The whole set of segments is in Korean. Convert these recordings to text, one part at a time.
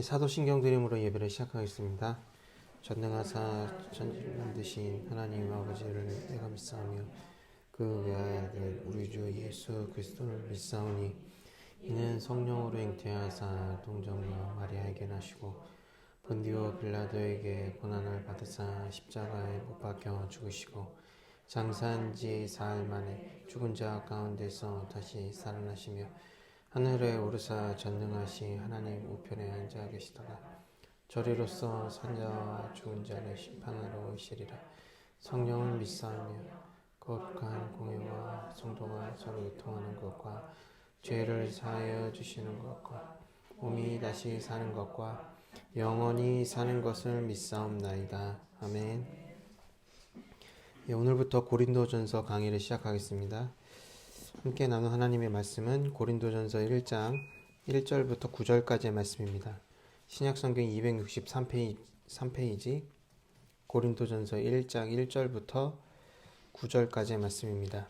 사도신경 드림으로 예배를 시작하겠습니다. 전능하사 천지를 하나님 아버지를 내가 믿사오며 그 외아의 아들 우리 주 예수 그리스도를 믿사오니 이는 성령으로 잉태하사 동정녀 마리아에게 나시고 본디오 빌라도에게 고난을 받으사 십자가에 못 박혀 죽으시고 장사한 지 사흘 만에 죽은 자 가운데서 다시 살아나시며 하늘에 오르사 전능하신 하나님 우편에 앉아 계시더라. 저리로서 산자와 죽은 자를 심판하러 오시리라. 성령을 믿사오며 거룩한 공예와 성도가 서로 통하는 것과 죄를 사하여 주시는 것과 몸이 다시 사는 것과 영원히 사는 것을 믿사옵나이다. 아멘. 오늘부터 고린도전서 강의를 시작하겠습니다. 함께 나눈 하나님의 말씀은 고린도전서 1장 1절부터 9절까지의 말씀입니다. 신약성경 263페이지 고린도전서 1장 1절부터 9절까지의 말씀입니다.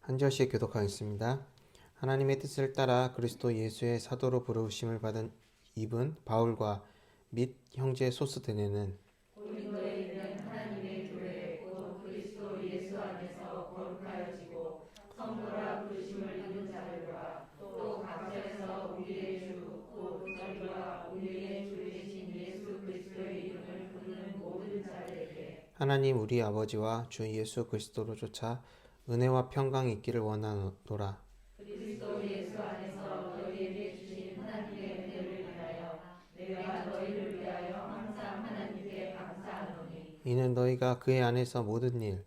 한 절씩 교독하겠습니다. 하나님의 뜻을 따라 그리스도 예수의 사도로 부르심을 받은 입은 바울과 및 형제 소스데네는 고린도에 있는 하나님의 교회 곧 그리스도 예수 안에서 거룩하여지고 성도라 부르심을 입은 자들과 또 각처에서 우리의 주 곧 저희와 우리의 주 되신 예수 그리스도의 이름을 부르는 모든 자들에게 하나님 우리 아버지와 주 예수 그리스도로 쫓아 은혜와 평강이 있기를 원하노라. 그리스도 예수 안에서 너희에게 주신 하나님의 은혜를 인하여 내가 너희를 위하여 항상 하나님께 감사하노니 이는 너희가 그의 안에서 모든 일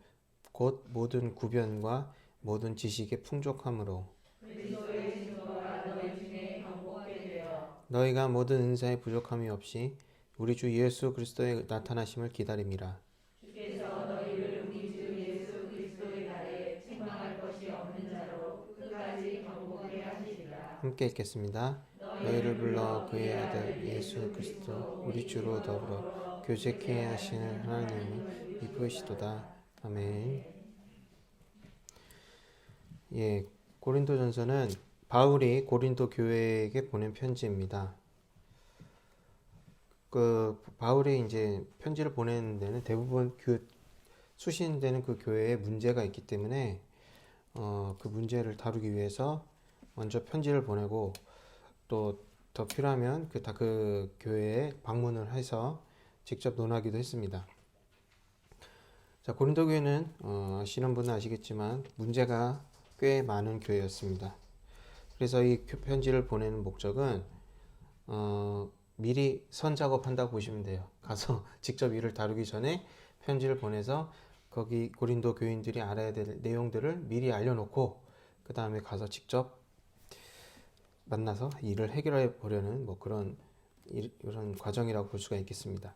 곧 모든 구변과 모든 지식에 풍족함으로 그리스도의 증거가 너희 중에 경복하게 되어 너희가 모든 은사에 부족함이 없이 우리 주 예수 그리스도의 나타나심을 기다림이라. 주께서 너희를 우리 주 예수 그리스도의 날에 책망할 것이 없는 자로 끝까지 경고하게 하시리라. 함께 읽겠습니다. 너희를 불러 그의 아들 예수 그리스도 우리 주로 더불어 교제케 하시는 하나님을 이쁘시도다. 아멘. 고린도전서는 바울이 고린도 교회에게 보낸 편지입니다. 바울이 이제 편지를 보내는 데는 대부분 수신되는 그 교회에 문제가 있기 때문에 그 문제를 다루기 위해서 먼저 편지를 보내고 또 더 필요하면 그 교회에 방문을 해서 직접 논하기도 했습니다. 자, 고린도 교회는 아시는 분은 아시겠지만 문제가 꽤 많은 교회였습니다. 그래서 이 편지를 보내는 목적은 미리 선작업한다고 보시면 돼요. 가서 직접 일을 다루기 전에 편지를 보내서 거기 고린도 교인들이 알아야 될 내용들을 미리 알려놓고 그 다음에 가서 직접 만나서 일을 해결해 보려는 그런 과정이라고 볼 수가 있겠습니다.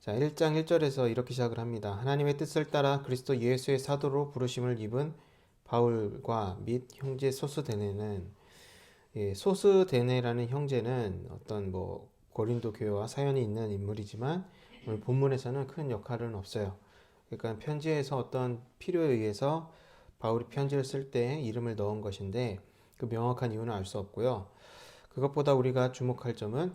자, 1장 1절에서 이렇게 시작을 합니다. 하나님의 뜻을 따라 그리스도 예수의 사도로 부르심을 입은 바울과 및 형제 소스데네는 소스데네라는 형제는 어떤 고린도 교회와 사연이 있는 인물이지만 오늘 본문에서는 큰 역할은 없어요. 그러니까 편지에서 어떤 필요에 의해서 바울이 편지를 쓸 때 이름을 넣은 것인데 그 명확한 이유는 알 수 없고요. 그것보다 우리가 주목할 점은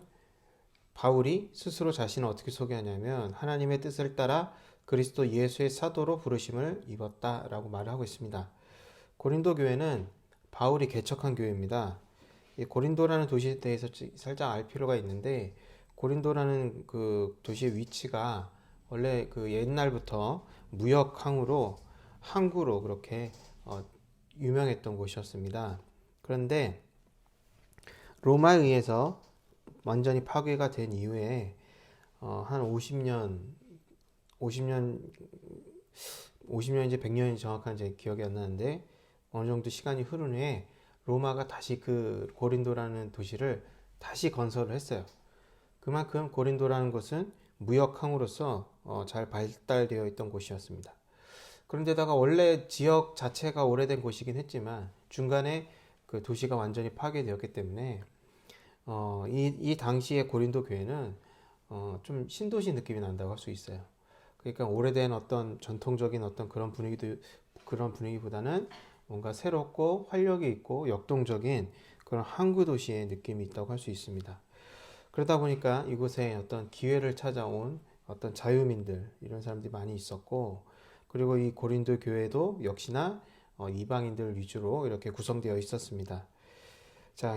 바울이 스스로 자신을 어떻게 소개하냐면 하나님의 뜻을 따라 그리스도 예수의 사도로 부르심을 입었다라고 말을 하고 있습니다. 고린도 교회는 바울이 개척한 교회입니다. 이 고린도라는 도시에 대해서 살짝 알 필요가 있는데 고린도라는 그 도시의 위치가 원래 그 옛날부터 무역항으로 항구로 그렇게 유명했던 곳이었습니다. 그런데 로마에 의해서 완전히 파괴가 된 이후에 한 50년 이제 100년이 정확한 제 기억이 안 나는데 어느 정도 시간이 흐른 후에 로마가 다시 그 고린도라는 도시를 다시 건설을 했어요. 그만큼 고린도라는 곳은 무역항으로서 잘 발달되어 있던 곳이었습니다. 그런데다가 원래 지역 자체가 오래된 곳이긴 했지만 중간에 그 도시가 완전히 파괴되었기 때문에 이 당시의 고린도 교회는 좀 신도시 느낌이 난다고 할 수 있어요. 그러니까 오래된 어떤 전통적인 어떤 그런 분위기보다는 뭔가 새롭고 활력이 있고 역동적인 그런 항구 도시의 느낌이 있다고 할 수 있습니다. 그러다 보니까 이곳에 어떤 기회를 찾아온 어떤 자유민들 이런 사람들이 많이 있었고, 그리고 이 고린도 교회도 역시나 이방인들 위주로 이렇게 구성되어 있었습니다. 자,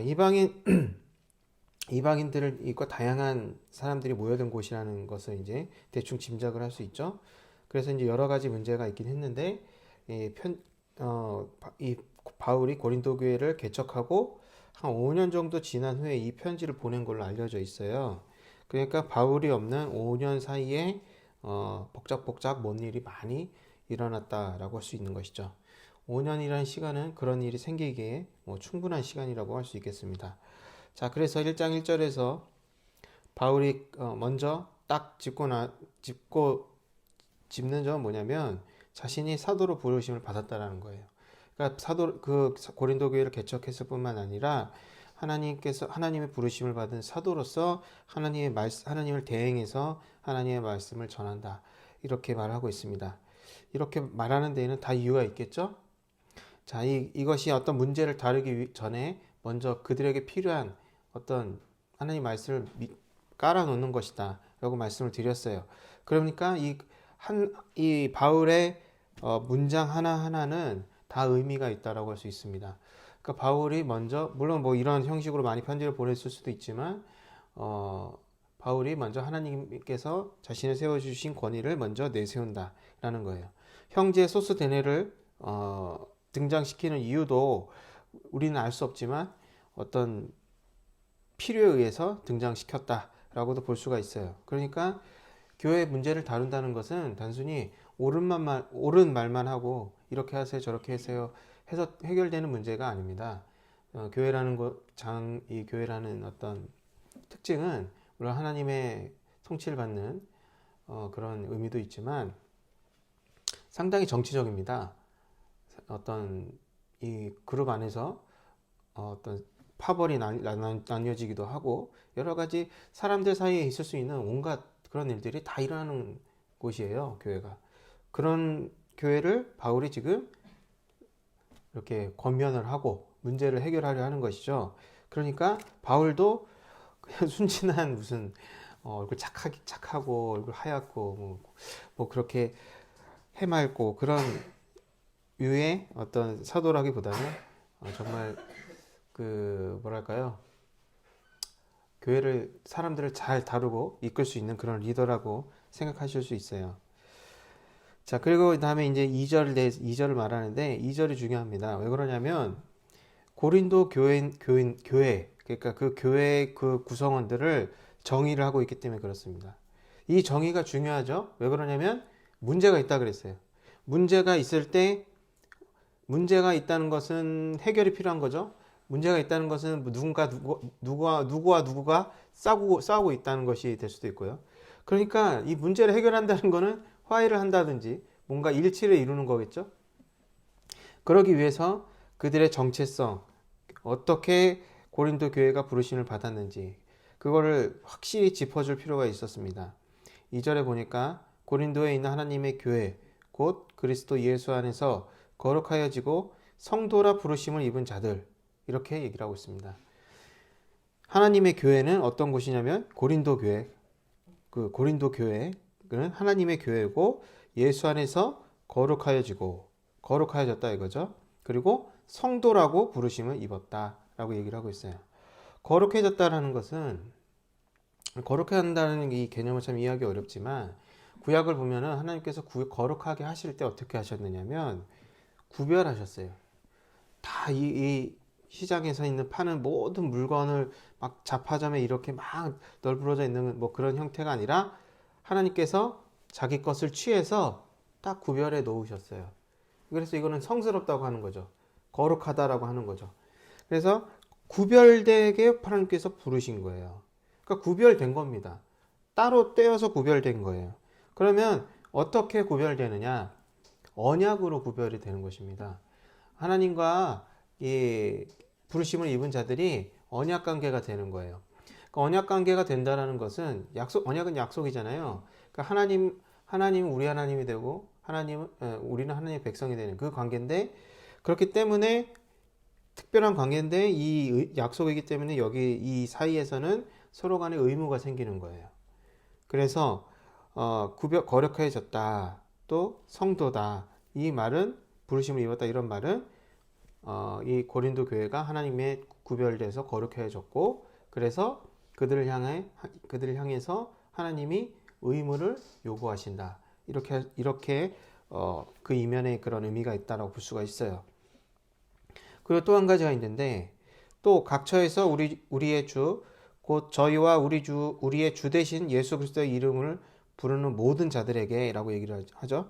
이방인들을 있고 다양한 사람들이 모여든 곳이라는 것을 이제 대충 짐작을 할 수 있죠. 그래서 이제 여러 가지 문제가 있긴 했는데, 이 이 바울이 고린도 교회를 개척하고 한 5년 정도 지난 후에 이 편지를 보낸 걸로 알려져 있어요. 그러니까 바울이 없는 5년 사이에 복작복작 뭔 일이 많이 일어났다라고 할 수 있는 것이죠. 5년이라는 시간은 그런 일이 생기기에 충분한 시간이라고 할 수 있겠습니다. 자, 그래서 1장 1절에서 바울이 먼저 딱 짚는 점은 뭐냐면 자신이 사도로 부르심을 받았다라는 거예요. 그러니까 고린도 교회를 개척했을 뿐만 아니라 하나님의 부르심을 받은 사도로서 하나님을 대행해서 하나님의 말씀을 전한다. 이렇게 말하고 있습니다. 이렇게 말하는 데에는 다 이유가 있겠죠? 자, 이것이 어떤 문제를 다루기 전에 먼저 그들에게 필요한 어떤 하나님 말씀을 깔아놓는 것이다. 라고 말씀을 드렸어요. 그러니까 이 바울의 문장 하나하나는 다 의미가 있다라고 할 수 있습니다. 그러니까 바울이 먼저, 물론 뭐 이런 형식으로 많이 편지를 보냈을 수도 있지만, 바울이 먼저 하나님께서 자신을 세워주신 권위를 먼저 내세운다라는 거예요. 형제 소스데네를 등장시키는 이유도 우리는 알 수 없지만 어떤 필요에 의해서 등장시켰다라고도 볼 수가 있어요. 그러니까 교회 문제를 다룬다는 것은 단순히 옳은 말만 하고 이렇게 하세요 저렇게 하세요 해서 해결되는 문제가 아닙니다. 이 교회라는 어떤 특징은 물론 하나님의 통치를 받는 그런 의미도 있지만 상당히 정치적입니다. 어떤 이 그룹 안에서 어떤 파벌이 나뉘어지기도 하고 여러 가지 사람들 사이에 있을 수 있는 온갖 그런 일들이 다 일어나는 곳이에요, 교회가. 그런 교회를 바울이 지금 이렇게 권면을 하고 문제를 해결하려 하는 것이죠. 그러니까 바울도 그냥 순진한 무슨 얼굴 착하고 얼굴 하얗고 뭐 그렇게 해맑고 그런 유의 어떤 사도라기보다는 정말 뭐랄까요, 교회를 사람들을 잘 다루고 이끌 수 있는 그런 리더라고 생각하실 수 있어요. 자, 그리고 다음에 이제 2절을 말하는데 2절이 중요합니다. 왜 그러냐면 고린도 교회 그러니까 그 교회 그 구성원들을 정의를 하고 있기 때문에 그렇습니다. 이 정의가 중요하죠. 왜 그러냐면 문제가 있다 그랬어요. 문제가 있다는 것은 해결이 필요한 거죠. 문제가 있다는 것은 누구와 싸우고 있다는 것이 될 수도 있고요. 그러니까 이 문제를 해결한다는 것은 화해를 한다든지 뭔가 일치를 이루는 거겠죠. 그러기 위해서 그들의 정체성, 어떻게 고린도 교회가 부르심을 받았는지 그거를 확실히 짚어줄 필요가 있었습니다. 2절에 보니까 고린도에 있는 하나님의 교회 곧 그리스도 예수 안에서 거룩하여지고 성도라 부르심을 입은 자들, 이렇게 얘기를 하고 있습니다. 하나님의 교회는 어떤 곳이냐면 고린도 교회. 고린도 교회는 하나님의 교회고 예수 안에서 거룩하여졌다 이거죠. 그리고 성도라고 부르심을 입었다라고 얘기를 하고 있어요. 거룩해졌다라는 것은, 거룩해진다는 이 개념을 참 이해하기 어렵지만 구약을 보면은 하나님께서 거룩하게 하실 때 어떻게 하셨느냐면 구별하셨어요. 다 이 시장에서 파는 모든 물건을 막 잡화점에 이렇게 막 널브러져 있는 뭐 그런 형태가 아니라 하나님께서 자기 것을 취해서 딱 구별해 놓으셨어요. 그래서 이거는 성스럽다고 하는 거죠. 거룩하다라고 하는 거죠. 그래서 구별되게 하나님께서 부르신 거예요. 그러니까 구별된 겁니다. 따로 떼어서 구별된 거예요. 그러면 어떻게 구별되느냐? 언약으로 구별이 되는 것입니다. 하나님과 이 부르심을 입은 자들이 언약 관계가 되는 거예요. 그러니까 언약 관계가 된다는 것은 언약은 약속이잖아요. 그러니까 하나님은 우리 하나님이 되고 우리는 하나님의 백성이 되는 그 관계인데, 그렇기 때문에 특별한 관계인데 이 약속이기 때문에 여기 이 사이에서는 서로 간에 의무가 생기는 거예요. 그래서 거룩해졌다, 또 성도다, 이 말은 부르심을 입었다, 이런 말은 이 고린도 교회가 하나님의 구별돼서 거룩해졌고, 그래서 그들을 향해서 하나님이 의무를 요구하신다, 이렇게 그 이면에 그런 의미가 있다라고 볼 수가 있어요. 그리고 또 한 가지가 있는데, 또 각처에서 우리의 주, 곧 저희와 우리의 주 대신 예수 그리스도의 이름을 부르는 모든 자들에게라고 얘기를 하죠.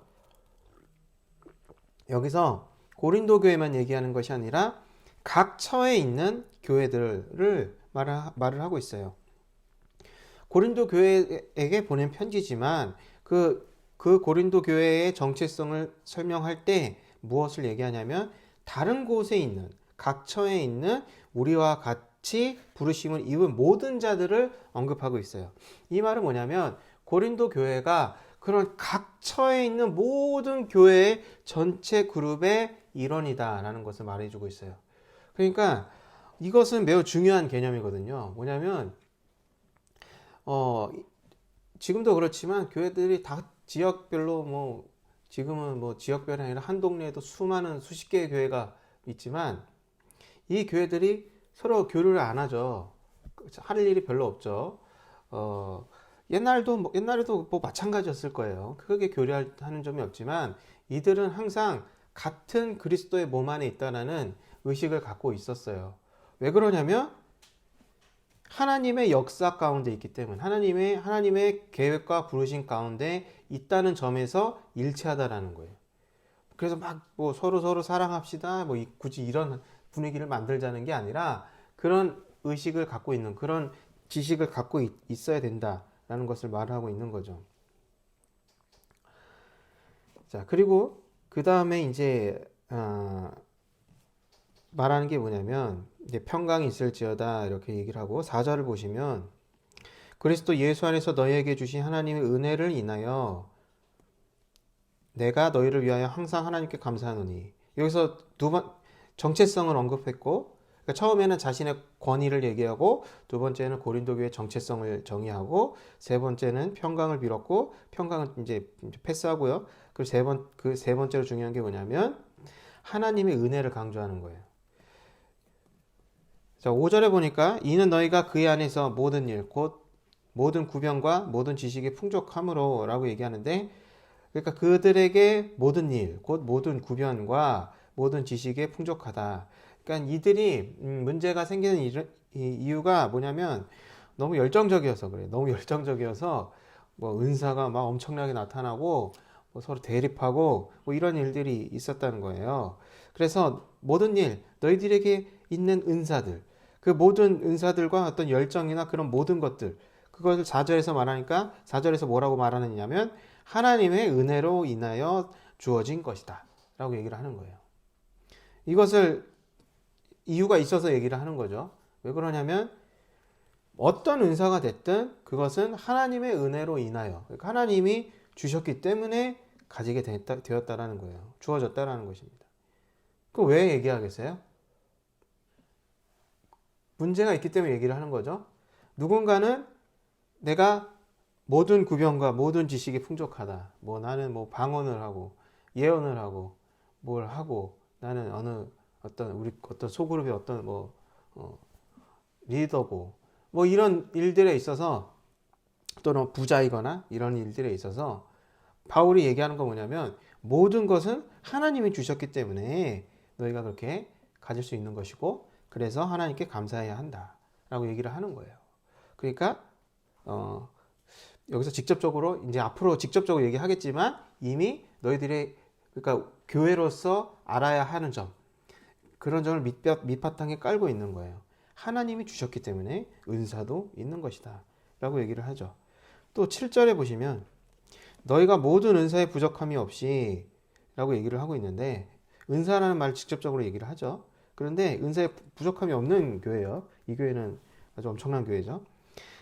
여기서 고린도 교회만 얘기하는 것이 아니라 각 처에 있는 교회들을 말을 하고 있어요. 고린도 교회에게 보낸 편지지만 그 고린도 교회의 정체성을 설명할 때 무엇을 얘기하냐면, 다른 곳에 있는, 각 처에 있는 우리와 같이 부르심을 입은 모든 자들을 언급하고 있어요. 이 말은 뭐냐면, 고린도 교회가 그런 각 처에 있는 모든 교회의 전체 그룹의 일원이다라는 것을 말해주고 있어요. 그러니까 이것은 매우 중요한 개념이거든요. 뭐냐면 지금도 그렇지만 교회들이 다 지역별로 지금은 지역별이 아니라 한 동네에도 수십 개의 교회가 있지만, 이 교회들이 서로 교류를 안 하죠. 할 일이 별로 없죠. 옛날에도 마찬가지였을 거예요. 크게 교류하는 점이 없지만 이들은 항상 같은 그리스도의 몸 안에 있다라는 의식을 갖고 있었어요. 왜 그러냐면 하나님의 역사 가운데 있기 때문에, 하나님의 계획과 부르심 가운데 있다는 점에서 일치하다라는 거예요. 그래서 서로 사랑합시다, 굳이 이런 분위기를 만들자는 게 아니라 그런 의식을 갖고 있는, 그런 지식을 갖고 있어야 된다라는 것을 말하고 있는 거죠. 자, 그리고 그 다음에 이제 말하는 게 뭐냐면, 이제 평강이 있을지어다 이렇게 얘기를 하고, 4절을 보시면 그리스도 예수 안에서 너희에게 주신 하나님의 은혜를 인하여 내가 너희를 위하여 항상 하나님께 감사하노니. 여기서 정체성을 언급했고, 그러니까 처음에는 자신의 권위를 얘기하고, 두 번째는 고린도 교회의 정체성을 정의하고, 세 번째는 평강을 빌었고, 평강은 이제 패스하고요. 그리고 그 세 번째로 중요한 게 뭐냐면 하나님의 은혜를 강조하는 거예요. 자, 5절에 보니까 이는 너희가 그의 안에서 모든 일, 곧 모든 구변과 모든 지식이 풍족함으로 라고 얘기하는데, 그러니까 그들에게 모든 일, 곧 모든 구변과 모든 지식에 풍족하다. 그러니까 이들이 문제가 생기는 이유가 뭐냐면 너무 열정적이어서 그래요. 너무 열정적이어서 은사가 막 엄청나게 나타나고 서로 대립하고 이런 일들이 있었다는 거예요. 그래서 모든 일, 너희들에게 있는 은사들, 그 모든 은사들과 어떤 열정이나 그런 모든 것들, 그것을 4절에서 말하니까 4절에서 뭐라고 말하느냐면 하나님의 은혜로 인하여 주어진 것이다 라고 얘기를 하는 거예요. 이것을 이유가 있어서 얘기를 하는 거죠. 왜 그러냐면 어떤 은사가 됐든 그것은 하나님의 은혜로 인하여, 그러니까 하나님이 주셨기 때문에 가지게 되었다라는 거예요. 주어졌다라는 것입니다. 그 왜 얘기하겠어요? 문제가 있기 때문에 얘기를 하는 거죠. 누군가는 내가 모든 구변과 모든 지식이 풍족하다. 나는 방언을 하고 예언을 하고 뭘 하고, 나는 어떤 소그룹의 리더고 이런 일들에 있어서, 또는 부자이거나 이런 일들에 있어서 바울이 얘기하는 건 뭐냐면 모든 것은 하나님이 주셨기 때문에 너희가 그렇게 가질 수 있는 것이고, 그래서 하나님께 감사해야 한다라고 얘기를 하는 거예요. 그러니까 여기서 직접적으로, 이제 앞으로 직접적으로 얘기하겠지만 이미 너희들의, 그러니까 교회로서 알아야 하는 점, 그런 점을 밑바탕에 깔고 있는 거예요. 하나님이 주셨기 때문에 은사도 있는 것이다 라고 얘기를 하죠. 또 7절에 보시면 너희가 모든 은사에 부족함이 없이 라고 얘기를 하고 있는데, 은사라는 말을 직접적으로 얘기를 하죠. 그런데 은사에 부족함이 없는 교회예요. 이 교회는 아주 엄청난 교회죠.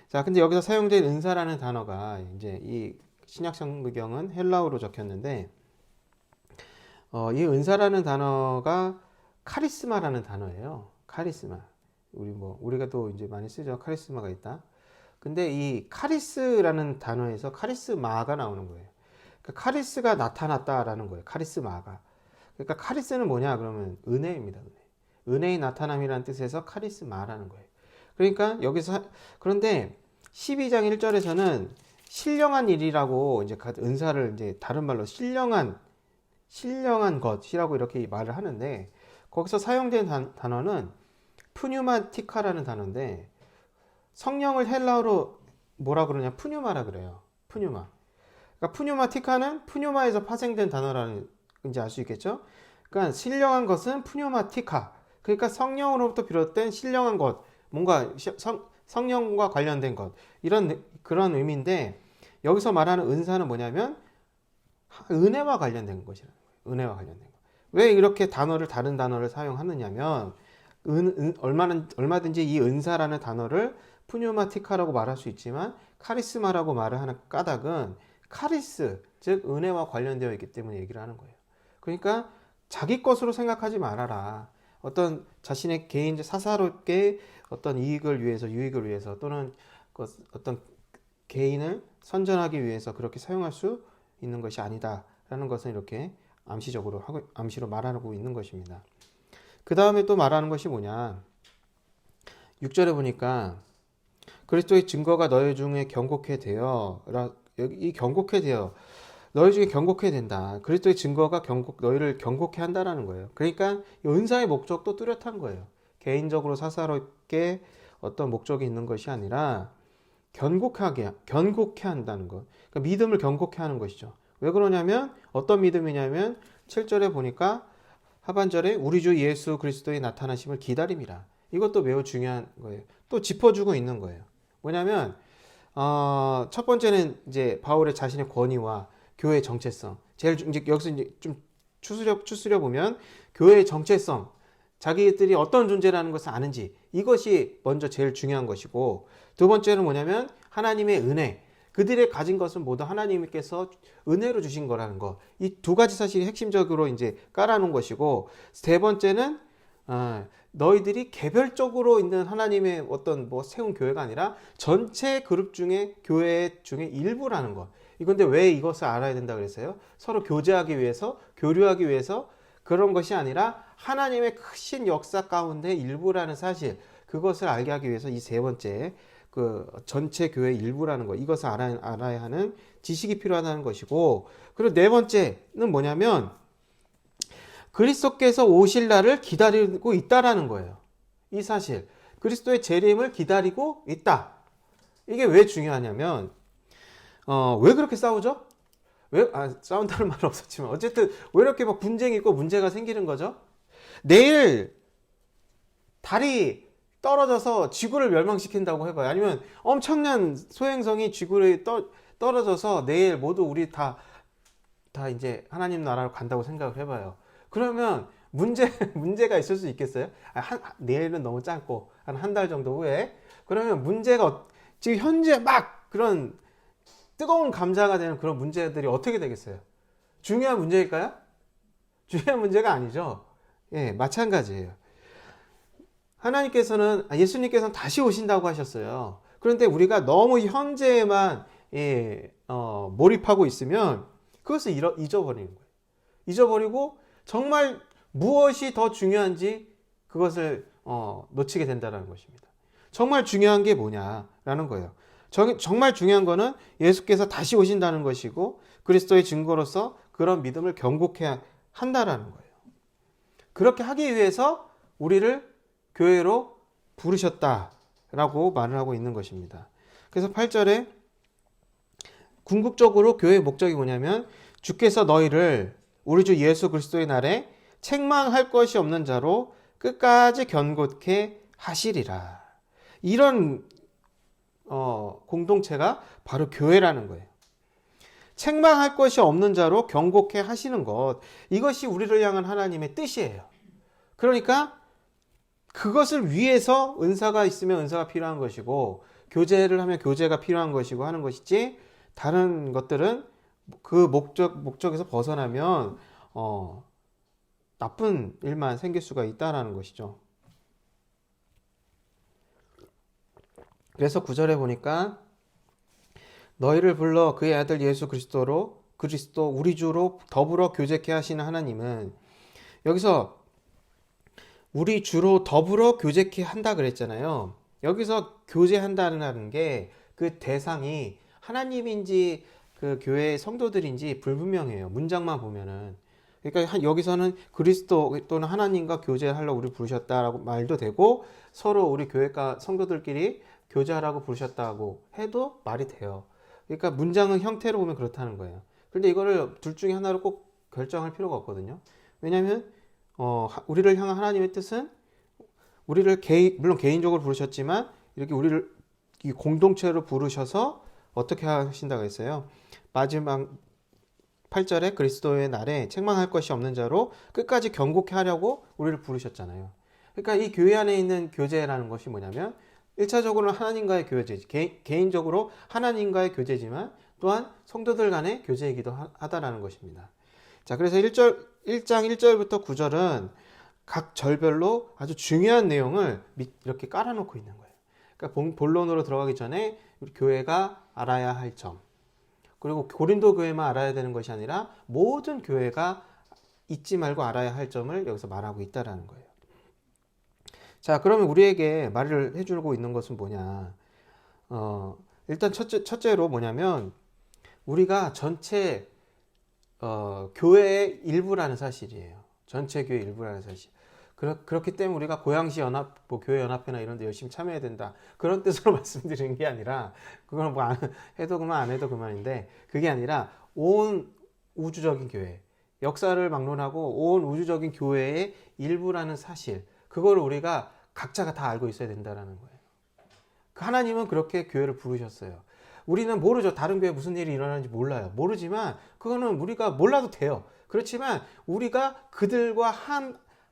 자, 근데 여기서 사용된 은사라는 단어가 이제 이 신약 성경은 헬라어로 적혔는데 이 은사라는 단어가 카리스마라는 단어예요. 카리스마. 우리가 또 이제 많이 쓰죠. 카리스마가 있다. 근데 이 카리스라는 단어에서 카리스마가 나오는 거예요. 그러니까 카리스가 나타났다라는 거예요. 카리스마가. 그러니까 카리스는 뭐냐 그러면 은혜입니다. 은혜의 나타남이라는 뜻에서 카리스마라는 거예요. 그러니까 여기서 그런데 12장 1절에서는 신령한 일이라고 이제 은사를 이제 다른 말로 신령한 것이라고 이렇게 말을 하는데 거기서 사용된 단어는 푸뉴마티카라는 단어인데 성령을 헬라어로 뭐라 그러냐 푸뉴마라 그래요. 푸뉴마. 그러니까 푸뉴마티카는 푸뉴마에서 파생된 단어라는 이제 알 수 있겠죠? 그러니까 신령한 것은 푸뉴마티카. 그러니까 성령으로부터 비롯된 신령한 것, 뭔가 성령과 관련된 것 이런 그런 의미인데 여기서 말하는 은사는 뭐냐면 은혜와 관련된 것이라는 거예요. 은혜와 관련된 것. 왜 이렇게 다른 단어를 사용하느냐면 얼마든지 이 은사라는 단어를 푸뉴마티카라고 말할 수 있지만 카리스마라고 말을 하는 까닭은 카리스, 즉 은혜와 관련되어 있기 때문에 얘기를 하는 거예요. 그러니까 자기 것으로 생각하지 말아라. 어떤 자신의 개인 사사롭게 어떤 이익을 위해서 유익을 위해서 또는 어떤 개인을 선전하기 위해서 그렇게 사용할 수 있는 것이 아니다라는 것은 이렇게 암시로 말하고 있는 것입니다. 그 다음에 또 말하는 것이 뭐냐 6절에 보니까 그리스도의 증거가 너희 중에 경고케 되어 이 경고케 되어 너희 중에 경고케 된다. 그리스도의 증거가 너희를 경고케 한다라는 거예요. 그러니까 은사의 목적도 뚜렷한 거예요. 개인적으로 사사롭게 어떤 목적이 있는 것이 아니라 견고케 한다는 것. 그러니까 믿음을 견고케 하는 것이죠. 왜 그러냐면 어떤 믿음이냐면 7절에 보니까 하반절에 우리 주 예수 그리스도의 나타나심을 기다림이라. 이것도 매우 중요한 거예요. 또 짚어주고 있는 거예요. 뭐냐면 첫 번째는 이제 바울의 자신의 권위와 교회의 정체성. 이제 여기서 이제 좀 추스려 보면 교회의 정체성, 자기들이 어떤 존재라는 것을 아는지 이것이 먼저 제일 중요한 것이고 두 번째는 뭐냐면 하나님의 은혜. 그들의 가진 것은 모두 하나님께서 은혜로 주신 거라는 거. 이 두 가지 사실이 핵심적으로 이제 깔아놓은 것이고 세 번째는 너희들이 개별적으로 있는 하나님의 어떤 세운 교회가 아니라 전체 그룹 중에 교회 중에 일부라는 것. 이건데 왜 이것을 알아야 된다 그랬어요? 서로 교제하기 위해서, 교류하기 위해서 그런 것이 아니라 하나님의 크신 역사 가운데 일부라는 사실. 그것을 알게 하기 위해서 이 세 번째 그 전체 교회 일부라는 것. 이것을 알아야 하는 지식이 필요하다는 것이고 그리고 네 번째는 뭐냐면 그리스도께서 오실 날을 기다리고 있다라는 거예요. 이 사실. 그리스도의 재림을 기다리고 있다. 이게 왜 중요하냐면 왜 그렇게 싸우죠? 싸운다는 말은 없었지만 어쨌든 왜 이렇게 막 분쟁이 있고 문제가 생기는 거죠? 내일 달이 떨어져서 지구를 멸망시킨다고 해봐요. 아니면 엄청난 소행성이 지구에 떨어져서 내일 모두 우리 다 이제 하나님 나라로 간다고 생각을 해봐요. 그러면 문제가 있을 수 있겠어요? 내일은 너무 짧고 한 달 정도 후에 그러면 문제가 지금 현재 막 그런 뜨거운 감자가 되는 그런 문제들이 어떻게 되겠어요? 중요한 문제일까요? 중요한 문제가 아니죠. 예, 마찬가지예요. 예수님께서는 다시 오신다고 하셨어요. 그런데 우리가 너무 현재에만 몰입하고 있으면 그것을 잊어버리는 거예요. 잊어버리고 정말 무엇이 더 중요한지 그것을 놓치게 된다는 것입니다. 정말 중요한 게 뭐냐라는 거예요. 정말 중요한 거는 예수께서 다시 오신다는 것이고 그리스도의 증거로서 그런 믿음을 경고케 한다라는 거예요. 그렇게 하기 위해서 우리를 교회로 부르셨다라고 말을 하고 있는 것입니다. 그래서 8절에 궁극적으로 교회의 목적이 뭐냐면 주께서 너희를 우리 주 예수 그리스도의 날에 책망할 것이 없는 자로 끝까지 견고케 하시리라. 이런 공동체가 바로 교회라는 거예요. 책망할 것이 없는 자로 경고케 하시는 것, 이것이 우리를 향한 하나님의 뜻이에요. 그러니까 그것을 위해서 은사가 있으면 은사가 필요한 것이고 교제를 하면 교제가 필요한 것이고 하는 것이지 다른 것들은 그 목적에서 벗어나면 나쁜 일만 생길 수가 있다라는 것이죠. 그래서 9절에 보니까 너희를 불러 그의 아들 예수 그리스도 우리 주로 더불어 교제케 하시는 하나님은, 여기서 우리 주로 더불어 교제케 한다 그랬잖아요. 여기서 교제한다는 게 그 대상이 하나님인지 그 교회 성도들인지 불분명해요. 문장만 보면은. 그러니까 여기서는 그리스도 또는 하나님과 교제하려고 우리 부르셨다라고 말도 되고, 서로 우리 교회가 성도들끼리 교제하라고 부르셨다고 해도 말이 돼요. 그러니까 문장은 형태로 보면 그렇다는 거예요. 그런데 이거를 둘 중에 하나로 꼭 결정할 필요가 없거든요. 왜냐하면 우리를 향한 하나님의 뜻은 우리를 물론 개인적으로 부르셨지만 이렇게 우리를 이 공동체로 부르셔서 어떻게 하신다고 했어요. 마지막 8절에 그리스도의 날에 책망할 것이 없는 자로 끝까지 경고케 하려고 우리를 부르셨잖아요. 그러니까 이 교회 안에 있는 교제라는 것이 뭐냐면 1차적으로는 하나님과의 교제지, 개인적으로 하나님과의 교제지만 또한 성도들 간의 교제이기도 하다라는 것입니다. 자, 그래서 1장 1절부터 9절은 각 절별로 아주 중요한 내용을 이렇게 깔아놓고 있는 거예요. 그러니까 본론으로 들어가기 전에 우리 교회가 알아야 할 점, 그리고 고린도 교회만 알아야 되는 것이 아니라 모든 교회가 잊지 말고 알아야 할 점을 여기서 말하고 있다라는 거예요. 자, 그러면 우리에게 말을 해주고 있는 것은 뭐냐? 일단 첫째로 뭐냐면 우리가 전체 교회의 일부라는 사실이에요. 전체 교회 일부라는 사실. 그렇기 때문에 우리가 고양시 연합, 교회 연합회나 이런 데 열심히 참여해야 된다. 그런 뜻으로 말씀드리는 게 아니라, 그건 뭐 해도 그만 안 해도 그만인데, 그게 아니라 온 우주적인 교회, 역사를 막론하고 온 우주적인 교회의 일부라는 사실, 그걸 우리가 각자가 다 알고 있어야 된다는 거예요. 하나님은 그렇게 교회를 부르셨어요. 우리는 모르죠. 다른 교회에 무슨 일이 일어나는지 몰라요. 모르지만 그거는 우리가 몰라도 돼요. 그렇지만 우리가 그들과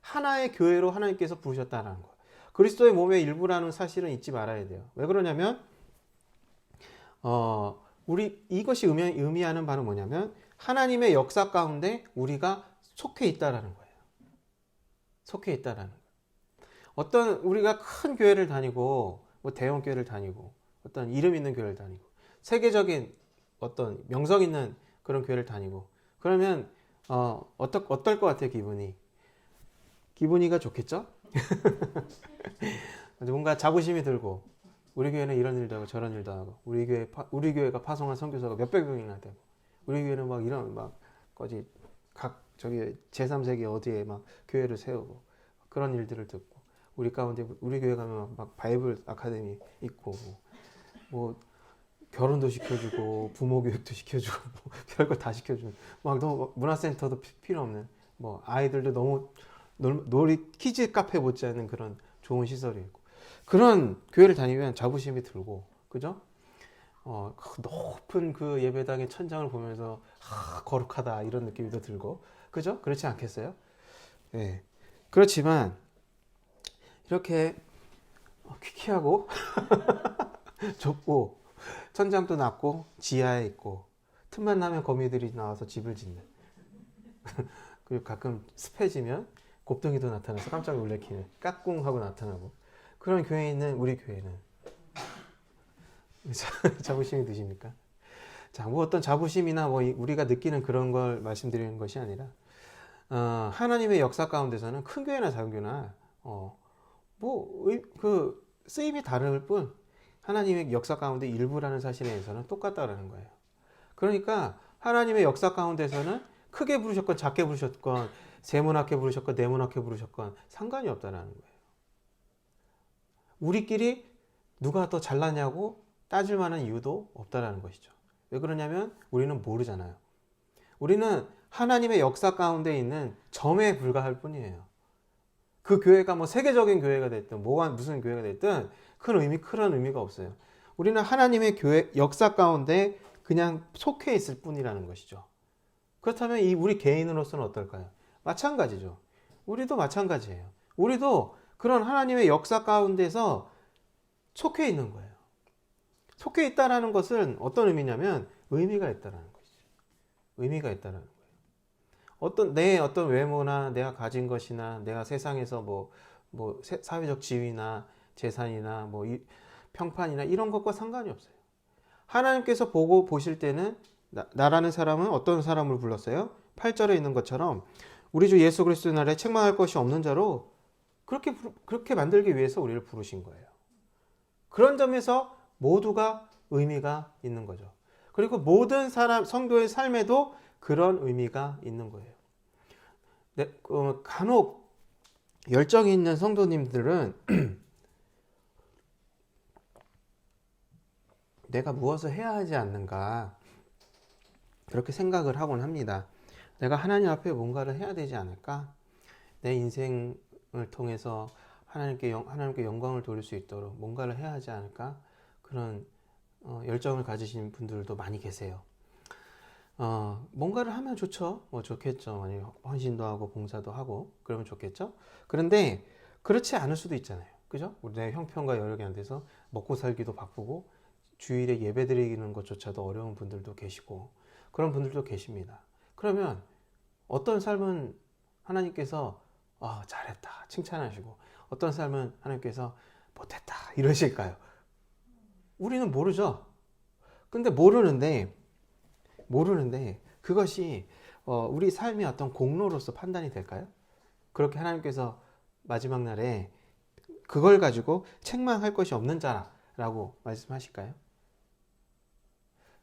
하나의 교회로 하나님께서 부르셨다는 거예요. 그리스도의 몸의 일부라는 사실은 잊지 말아야 돼요. 왜 그러냐면 이것이 의미하는 바는 뭐냐면 하나님의 역사 가운데 우리가 속해 있다라는 거예요. 속해 있다라는 거예요. 우리가 큰 교회를 다니고 대형 교회를 다니고 어떤 이름 있는 교회를 다니고 세계적인 어떤 명성 있는 그런 교회를 다니고 그러면 어떨 것 같아요? 기분이가 좋겠죠? 뭔가 자부심이 들고 우리 교회는 이런 일도 하고 저런 일도 하고 우리 교회가 파송한 선교사가 몇백 명이나 되고 우리 교회는 막 이런 거지 각 제3세계 어디에 막 교회를 세우고 그런 일들을 듣고 우리 가운데 우리 교회 가면 막 바이블 아카데미 있고 뭐 결혼도 시켜주고 부모 교육도 시켜주고 뭐 별거 다 시켜주고 막 너무 문화센터도 필요 없는 아이들도 너무 키즈 카페 못지않은 그런 좋은 시설이 있고 그런 교회를 다니면 자부심이 들고 그죠? 높은 그 예배당의 천장을 보면서 거룩하다 이런 느낌도 들고 그죠? 그렇지 않겠어요? 네. 그렇지만 이렇게 퀴퀴하고 좁고 천장도 낮고 지하에 있고 틈만 나면 거미들이 나와서 집을 짓는 그리고 가끔 습해지면 곱덩이도 나타나서 깜짝 놀래키는 까꿍 하고 나타나고 그런 교회에 있는 우리 교회는 자부심이 드십니까? 자, 어떤 자부심이나 우리가 느끼는 그런 걸 말씀드리는 것이 아니라 하나님의 역사 가운데서는 큰 교회나 작은 교회나 쓰임이 다를 뿐 하나님의 역사 가운데 일부라는 사실에 대해서는 똑같다라는 거예요. 그러니까 하나님의 역사 가운데서는 크게 부르셨건 작게 부르셨건 세모나게 부르셨건 네모나게 부르셨건 상관이 없다는 거예요. 우리끼리 누가 더 잘나냐고 따질 만한 이유도 없다는 것이죠. 왜 그러냐면 우리는 모르잖아요. 우리는 하나님의 역사 가운데 있는 점에 불과할 뿐이에요. 그 교회가 세계적인 교회가 됐든 무슨 교회가 됐든 큰 의미가 없어요. 우리는 하나님의 교회 역사 가운데 그냥 속해 있을 뿐이라는 것이죠. 그렇다면 우리 개인으로서는 어떨까요? 마찬가지죠. 우리도 마찬가지예요. 우리도 그런 하나님의 역사 가운데서 속해 있는 거예요. 속해 있다라는 것은 어떤 의미냐면 의미가 있다라는 것이죠. 의미가 있다라는 거예요. 내 어떤 외모나 내가 가진 것이나 내가 세상에서 사회적 지위나 재산이나 평판이나 이런 것과 상관이 없어요. 하나님께서 보실 때는 나라는 사람은 어떤 사람을 불렀어요? 8절에 있는 것처럼 우리 주 예수 그리스도의 날에 책망할 것이 없는 자로 그렇게 만들기 위해서 우리를 부르신 거예요. 그런 점에서 모두가 의미가 있는 거죠. 그리고 모든 성도의 삶에도 그런 의미가 있는 거예요. 간혹 열정이 있는 성도님들은 내가 무엇을 해야 하지 않는가 그렇게 생각을 하곤 합니다. 내가 하나님 앞에 뭔가를 해야 되지 않을까? 내 인생을 통해서 하나님께 영광을 돌릴 수 있도록 뭔가를 해야 하지 않을까? 그런 열정을 가지신 분들도 많이 계세요. 뭔가를 하면 좋죠. 좋겠죠. 많이 헌신도 하고 봉사도 하고 그러면 좋겠죠. 그런데 그렇지 않을 수도 있잖아요. 그죠? 내 형편과 여력이 안 돼서 먹고 살기도 바쁘고 주일에 예배 드리는 것조차도 어려운 분들도 계시고 그런 분들도 계십니다. 그러면 어떤 삶은 하나님께서 잘했다 칭찬하시고 어떤 삶은 하나님께서 못했다 이러실까요? 우리는 모르죠. 근데 모르는데 그것이 우리 삶의 어떤 공로로서 판단이 될까요? 그렇게 하나님께서 마지막 날에 그걸 가지고 책망할 것이 없는 자라고 말씀하실까요?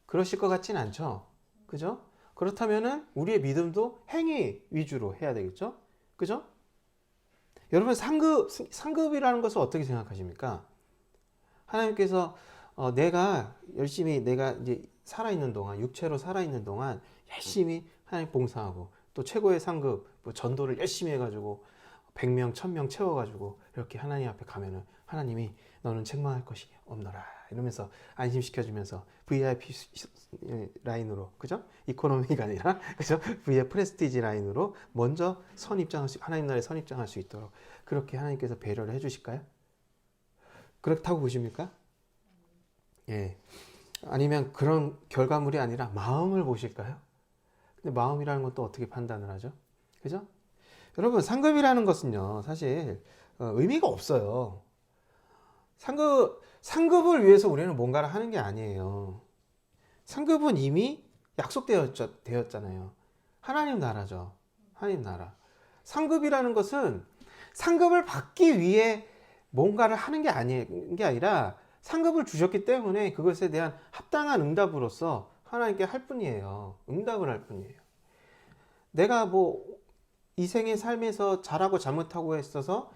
그러실 것 같진 않죠. 그죠? 그렇다면은 우리의 믿음도 행위 위주로 해야 되겠죠? 그죠? 여러분 상급이라는 것을 어떻게 생각하십니까? 하나님께서 내가 이제 살아있는 동안 육체로 살아있는 동안 열심히 하나님 봉사하고 또 최고의 상급 전도를 열심히 해가지고 100명 1000명 채워가지고 이렇게 하나님 앞에 가면은 하나님이 너는 책망할 것이 없노라 이러면서 안심시켜주면서 VIP 라인으로 그죠? 이코노미가 아니라 그죠? VIP 프레스티지 라인으로 먼저 하나님 나라에 선입장할 수 있도록 그렇게 하나님께서 배려를 해주실까요? 그렇다고 보십니까? 예. 아니면 그런 결과물이 아니라 마음을 보실까요? 근데 마음이라는 것도 어떻게 판단을 하죠? 그죠? 여러분 상급이라는 것은요 사실 의미가 없어요. 상급을 위해서 우리는 뭔가를 하는 게 아니에요. 상급은 이미 약속되었잖아요. 하나님 나라죠. 하나님 나라. 상급이라는 것은 상급을 받기 위해 뭔가를 하는 게 아니라 상급을 주셨기 때문에 그것에 대한 합당한 응답으로서 하나님께 할 뿐이에요. 응답을 할 뿐이에요. 내가 이 생의 삶에서 잘하고 잘못하고 했어서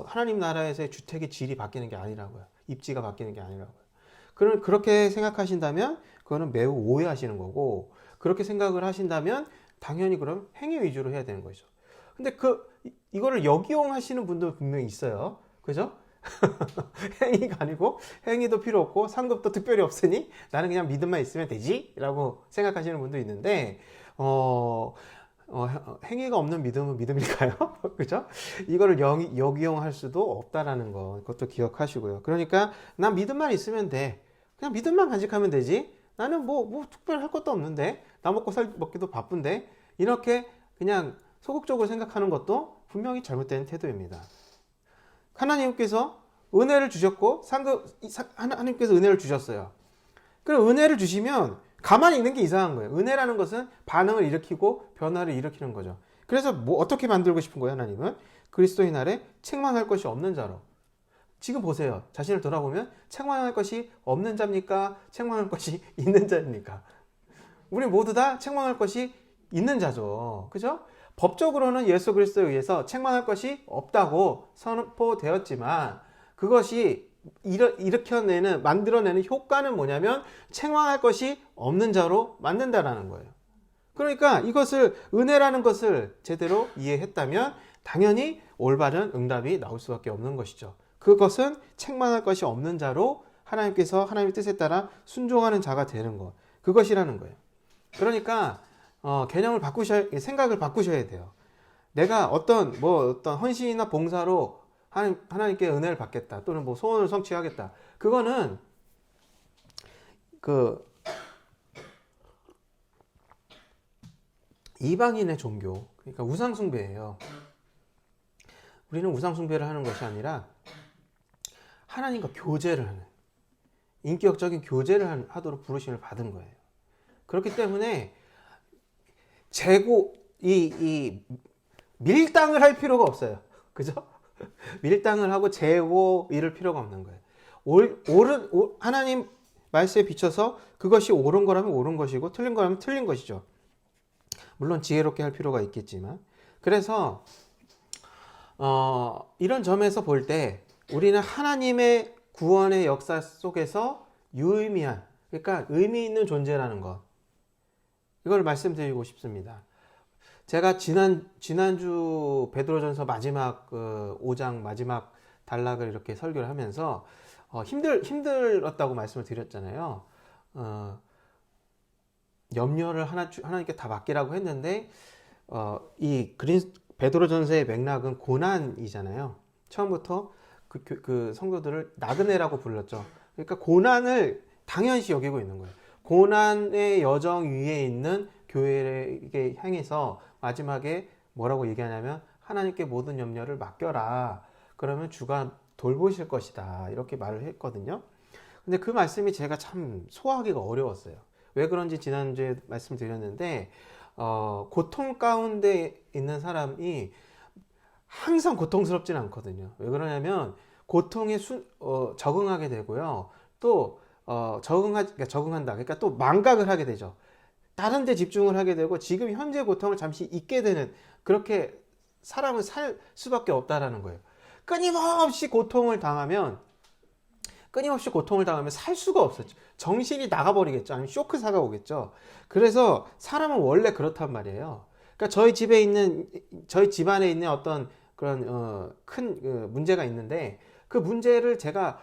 하나님 나라에서의 주택의 질이 바뀌는 게 아니라고요. 입지가 바뀌는 게 아니라고요. 그렇게 생각하신다면 그거는 매우 오해하시는 거고 그렇게 생각을 하신다면 당연히 그럼 행위 위주로 해야 되는 거죠. 근데 이거를 역이용하시는 분도 분명히 있어요. 그죠? 행위가 아니고 행위도 필요 없고 상급도 특별히 없으니 나는 그냥 믿음만 있으면 되지? 라고 생각하시는 분도 있는데 행위가 없는 믿음은 믿음일까요? 그죠? 이거를 역이용할 수도 없다라는 거 그것도 기억하시고요. 그러니까 난 믿음만 있으면 돼. 그냥 믿음만 간직하면 되지. 나는 특별히 할 것도 없는데 나 먹기도 바쁜데 이렇게 그냥 소극적으로 생각하는 것도 분명히 잘못된 태도입니다. 하나님께서 은혜를 주셨고 하나님께서 은혜를 주셨어요. 그럼 은혜를 주시면 가만히 있는 게 이상한 거예요. 은혜라는 것은 반응을 일으키고 변화를 일으키는 거죠. 그래서 어떻게 만들고 싶은 거예요, 하나님은? 그리스도의 날에 책망할 것이 없는 자로. 지금 보세요. 자신을 돌아보면 책망할 것이 없는 자입니까? 책망할 것이 있는 자입니까? 우리 모두 다 책망할 것이 있는 자죠. 그죠? 법적으로는 예수 그리스도에 의해서 책망할 것이 없다고 선포되었지만 그것이 만들어내는 효과는 뭐냐면 책망할 것이 없는 자로 만든다라는 거예요. 그러니까 이것을 은혜라는 것을 제대로 이해했다면 당연히 올바른 응답이 나올 수밖에 없는 것이죠. 그것은 책망할 것이 없는 자로 하나님께서 하나님의 뜻에 따라 순종하는 자가 되는 것. 그것이라는 거예요. 그러니까 생각을 바꾸셔야 돼요. 내가 어떤 헌신이나 봉사로 하나님께 은혜를 받겠다. 또는 소원을 성취하겠다. 그거는 이방인의 종교, 그러니까 우상숭배예요. 우리는 우상숭배를 하는 것이 아니라 하나님과 교제를 하는, 인격적인 교제를 하도록 부르심을 받은 거예요. 그렇기 때문에 이 밀당을 할 필요가 없어요. 그죠? 밀당을 하고 재고 이럴 필요가 없는 거예요. 하나님 말씀에 비춰서 그것이 옳은 거라면 옳은 것이고 틀린 거라면 틀린 것이죠. 물론 지혜롭게 할 필요가 있겠지만. 그래서 이런 점에서 볼 때 우리는 하나님의 구원의 역사 속에서 유의미한, 그러니까 의미 있는 존재라는 것, 이걸 말씀드리고 싶습니다. 제가 지난주 베드로전서 마지막 5장 마지막 단락을 이렇게 설교를 하면서 힘들었다고 말씀을 드렸잖아요. 염려를 하나님께 다 맡기라고 했는데 이 베드로전서의 맥락은 고난이잖아요. 처음부터 그 성도들을 나그네라고 불렀죠. 그러니까 고난을 당연시 여기고 있는 거예요. 고난의 여정 위에 있는 교회에게 향해서 마지막에 뭐라고 얘기하냐면 하나님께 모든 염려를 맡겨라. 그러면 주가 돌보실 것이다. 이렇게 말을 했거든요. 근데 그 말씀이 제가 참 소화하기가 어려웠어요. 왜 그런지 지난주에 말씀드렸는데 고통 가운데 있는 사람이 항상 고통스럽지는 않거든요. 왜 그러냐면 고통에 적응하게 되고요. 또 적응한다. 그러니까 또 망각을 하게 되죠. 다른 데 집중을 하게 되고 지금 현재 고통을 잠시 잊게 되는, 그렇게 사람은 살 수밖에 없다라는 거예요. 끊임없이 고통을 당하면 살 수가 없었죠. 정신이 나가버리겠죠. 아니면 쇼크사가 오겠죠. 그래서 사람은 원래 그렇단 말이에요. 그러니까 저희 집안에 있는 어떤 그런 큰 문제가 있는데 그 문제를 제가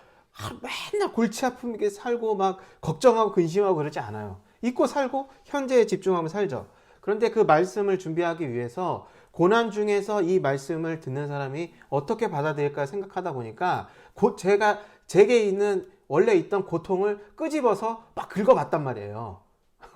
맨날 골치 아프게 살고 막 걱정하고 근심하고 그러지 않아요. 잊고 살고 현재에 집중하면 살죠. 그런데 그 말씀을 준비하기 위해서 고난 중에서 이 말씀을 듣는 사람이 어떻게 받아들일까 생각하다 보니까 제게 원래 있던 고통을 끄집어서 막 긁어봤단 말이에요.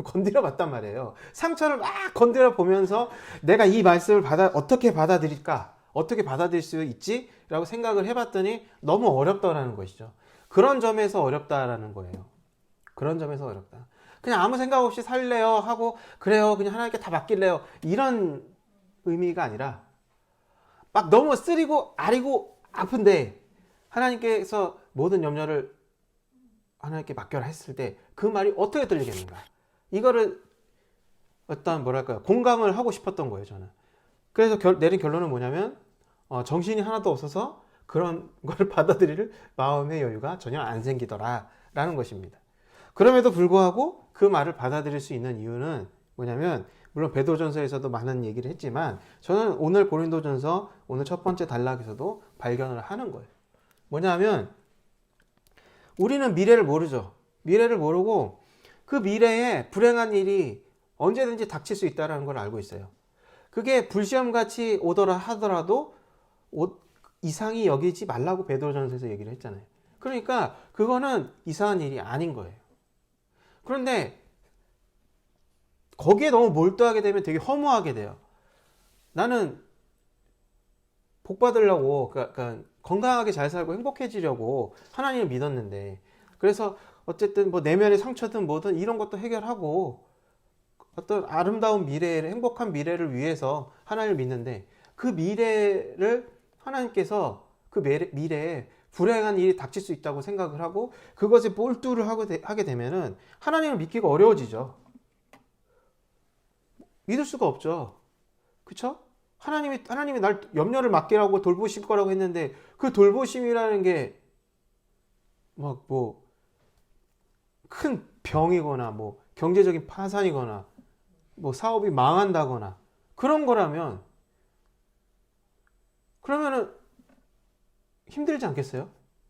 건드려 봤단 말이에요. 상처를 막 건드려 보면서 내가 이 말씀을 어떻게 받아들일까? 어떻게 받아들일 수 있지? 라고 생각을 해봤더니 너무 어렵다라는 것이죠. 그런 점에서 어렵다라는 거예요. 그런 점에서 어렵다. 그냥 아무 생각 없이 살래요 하고 그래요 그냥 하나님께 다 맡길래요 이런 의미가 아니라 막 너무 쓰리고 아리고 아픈데 하나님께서 모든 염려를 하나님께 맡겨라 했을 때 그 말이 어떻게 들리겠는가, 이거를 어떤 뭐랄까요 공감을 하고 싶었던 거예요 저는. 그래서 내린 결론은 뭐냐면 정신이 하나도 없어서 그런 걸 받아들일 마음의 여유가 전혀 안 생기더라 라는 것입니다. 그럼에도 불구하고 그 말을 받아들일 수 있는 이유는 뭐냐면, 물론 베드로전서에서도 많은 얘기를 했지만 저는 오늘 고린도전서 오늘 첫 번째 단락에서도 발견을 하는 거예요. 뭐냐면 우리는 미래를 모르죠. 미래를 모르고 그 미래에 불행한 일이 언제든지 닥칠 수 있다는 걸 알고 있어요. 그게 불시험같이 오더라 하더라도 이상히 여기지 말라고 베드로전서에서 얘기를 했잖아요. 그러니까 그거는 이상한 일이 아닌 거예요. 그런데 거기에 너무 몰두하게 되면 되게 허무하게 돼요. 나는 복 받으려고, 그러니까 건강하게 잘 살고 행복해지려고 하나님을 믿었는데, 그래서 어쨌든 뭐 내면의 상처든 뭐든 이런 것도 해결하고 어떤 아름다운 미래를, 행복한 미래를 위해서 하나님을 믿는데 그 미래를 하나님께서 그 미래에 불행한 일이 닥칠 수 있다고 생각을 하고 그것에 몰두를 하게 되면은 하나님을 믿기가 어려워지죠. 믿을 수가 없죠. 그쵸? 하나님이 날 염려를 맡기라고 돌보실 거라고 했는데 그 돌보심이라는 게 막 뭐 큰 병이거나 뭐 경제적인 파산이거나 뭐 사업이 망한다거나 그런 거라면 그러면은 힘들지 않겠어요?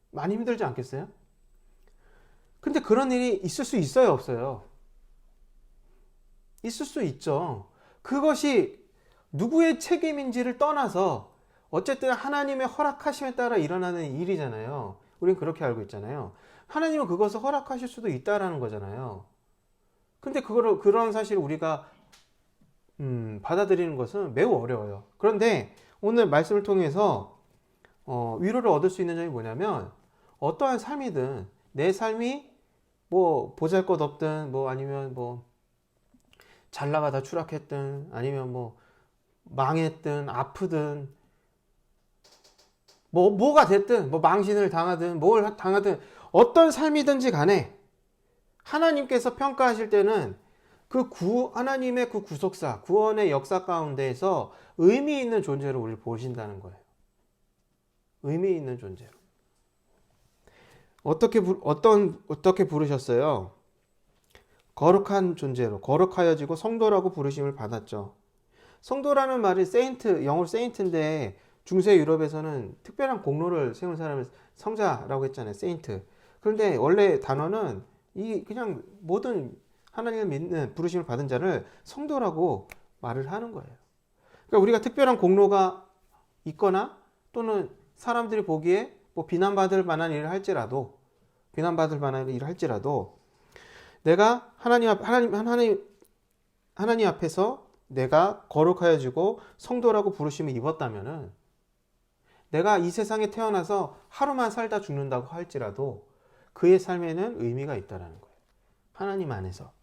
많이 힘들지 않겠어요? 근데 그런 일이 있을 수 있어요, 없어요? 있을 수 있죠. 그것이 누구의 책임인지를 떠나서 어쨌든 하나님의 허락하심에 따라 일어나는 일이잖아요. 우린 그렇게 알고 있잖아요. 하나님은 그것을 허락하실 수도 있다라는 거잖아요. 근데 그런 사실을 우리가 받아들이는 것은 매우 어려워요. 그런데 오늘 말씀을 통해서 위로를 얻을 수 있는 점이 뭐냐면 어떠한 삶이든 내 삶이 뭐 보잘것없든 뭐 아니면 뭐 잘 나가다 추락했든 아니면 뭐 망했든 아프든 뭐가 됐든 뭐 망신을 당하든 뭘 당하든 어떤 삶이든지 간에 하나님께서 평가하실 때는 하나님의 그 구속사, 구원의 역사 가운데에서 의미 있는 존재로 우리를 보신다는 거예요. 의미 있는 존재로. 어떻게 부르셨어요? 거룩한 존재로, 거룩하여지고 성도라고 부르심을 받았죠. 성도라는 말이 영어로 세인트인데 중세 유럽에서는 특별한 공로를 세운 사람을 성자라고 했잖아요. 세인트. 그런데 원래 단어는 그냥 모든 하나님을 믿는 부르심을 받은 자를 성도라고 말을 하는 거예요. 그러니까 우리가 특별한 공로가 있거나 또는 사람들이 보기에 뭐 비난받을 만한 일을 할지라도 내가 하나님 앞에서 내가 거룩하여지고 성도라고 부르심을 입었다면은 내가 이 세상에 태어나서 하루만 살다 죽는다고 할지라도 그의 삶에는 의미가 있다라는 거예요. 하나님 안에서.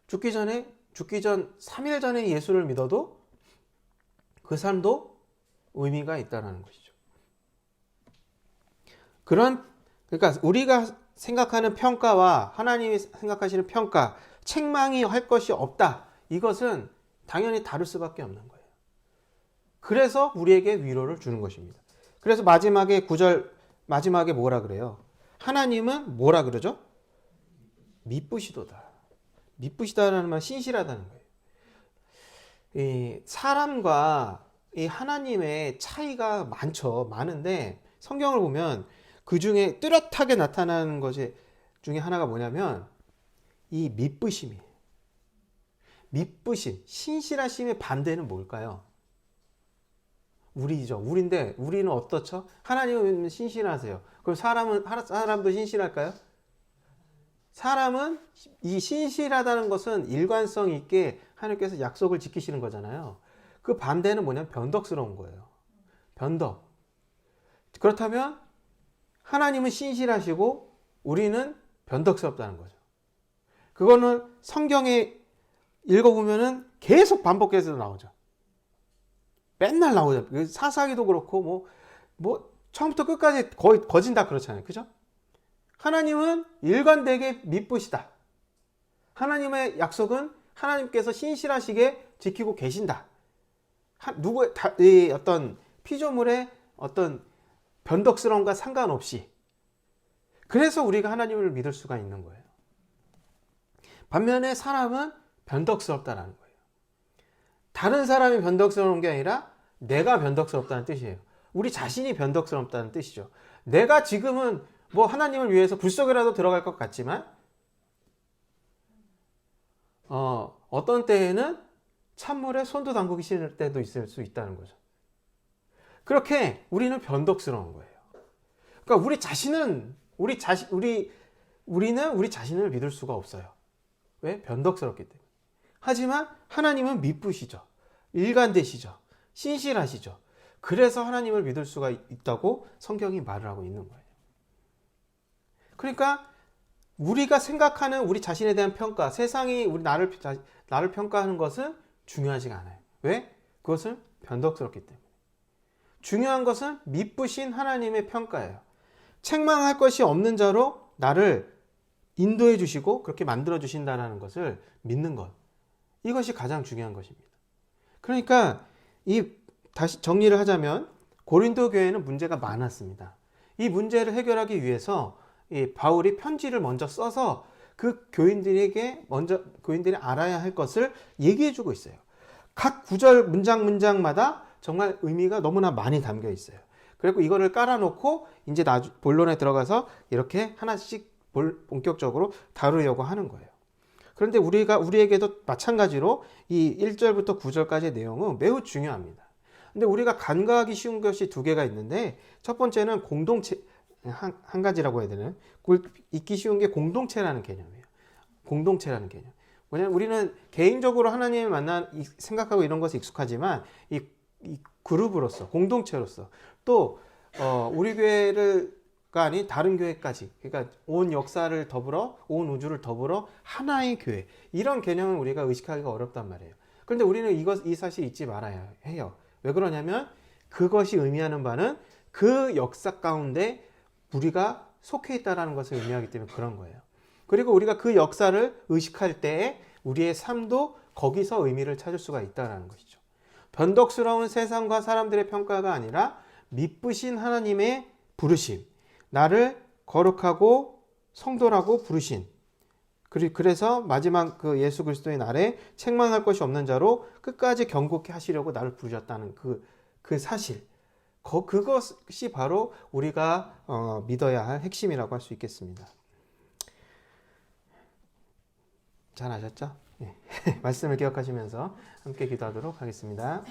죽기 전 3일 전에 예수를 믿어도 그 삶도 의미가 있다는 것이죠. 그러니까 우리가 생각하는 평가와 하나님이 생각하시는 평가, 책망이 할 것이 없다. 이것은 당연히 다를 수밖에 없는 거예요. 그래서 우리에게 위로를 주는 것입니다. 그래서 마지막에 9절 마지막에 뭐라 그래요? 하나님은 뭐라 그러죠? 미쁘시도다. 미쁘시다라는 말 신실하다는 거예요. 이 사람과 이 하나님의 차이가 많은데 성경을 보면 그 중에 뚜렷하게 나타나는 것 중에 하나가 뭐냐면 이 미쁘심이에요. 미쁘심, 신실하심의 반대는 뭘까요? 우리인데 우리는 어떻죠? 하나님은 신실하세요. 그럼 사람도 신실할까요? 사람은 이 신실하다는 것은 일관성 있게 하나님께서 약속을 지키시는 거잖아요. 그 반대는 뭐냐면 변덕스러운 거예요. 변덕. 그렇다면 하나님은 신실하시고 우리는 변덕스럽다는 거죠. 그거는 성경에 읽어보면은 계속 반복해서 나오죠. 맨날 나오죠. 사사기도 그렇고 뭐 처음부터 끝까지 거의 거진다 그렇잖아요. 그죠? 하나님은 일관되게 미쁘시다. 하나님의 약속은 하나님께서 신실하시게 지키고 계신다. 어떤 피조물의 어떤 변덕스러움과 상관없이. 그래서 우리가 하나님을 믿을 수가 있는 거예요. 반면에 사람은 변덕스럽다라는 거예요. 다른 사람이 변덕스러운 게 아니라 내가 변덕스럽다는 뜻이에요. 우리 자신이 변덕스럽다는 뜻이죠. 내가 지금은 뭐 하나님을 위해서 불 속에라도 들어갈 것 같지만 어떤 때에는 찬물에 손도 담그기 싫을 때도 있을 수 있다는 거죠. 그렇게 우리는 변덕스러운 거예요. 그러니까 우리는 우리 자신을 믿을 수가 없어요. 왜? 변덕스럽기 때문에. 하지만 하나님은 미쁘시죠. 일관되시죠. 신실하시죠. 그래서 하나님을 믿을 수가 있다고 성경이 말을 하고 있는 거예요. 그러니까 우리가 생각하는 우리 자신에 대한 평가, 세상이 나를 평가하는 것은 중요하지가 않아요. 왜? 그것은 변덕스럽기 때문에. 중요한 것은 미쁘신 하나님의 평가예요. 책망할 것이 없는 자로 나를 인도해 주시고 그렇게 만들어 주신다는 것을 믿는 것. 이것이 가장 중요한 것입니다. 그러니까 다시 정리를 하자면 고린도 교회는 문제가 많았습니다. 이 문제를 해결하기 위해서 바울이 편지를 먼저 써서 그 교인들이 알아야 할 것을 얘기해 주고 있어요. 각 구절 문장마다 정말 의미가 너무나 많이 담겨 있어요. 그리고 이거를 깔아놓고 이제 본론에 들어가서 이렇게 하나씩 본격적으로 다루려고 하는 거예요. 그런데 우리에게도 마찬가지로 이 1절부터 9절까지의 내용은 매우 중요합니다. 근데 우리가 간과하기 쉬운 것이 두 개가 있는데 첫 번째는 한 가지라고 해야 되나요? 잊기 쉬운 게 공동체라는 개념이에요. 공동체라는 개념. 왜냐면 우리는 개인적으로 하나님을 생각하고 이런 것에 익숙하지만 이 그룹으로서, 공동체로서 또 우리 교회가 아닌 다른 교회까지, 그러니까 온 역사를 더불어, 온 우주를 더불어 하나의 교회, 이런 개념을 우리가 의식하기가 어렵단 말이에요. 그런데 우리는 이 사실 잊지 말아야 해요. 왜 그러냐면 그것이 의미하는 바는 그 역사 가운데 우리가 속해 있다는 것을 의미하기 때문에 그런 거예요. 그리고 우리가 그 역사를 의식할 때에 우리의 삶도 거기서 의미를 찾을 수가 있다는 것이죠. 변덕스러운 세상과 사람들의 평가가 아니라 미쁘신 하나님의 부르심, 나를 거룩하고 성도라고 부르신, 그래서 마지막 그 예수 그리스도의 날에 책망할 것이 없는 자로 끝까지 경고케 하시려고 나를 부르셨다는 그 사실, 그것이 바로 우리가 믿어야 할 핵심이라고 할 수 있겠습니다. 잘 아셨죠? 네. 말씀을 기억하시면서 함께 기도하도록 하겠습니다.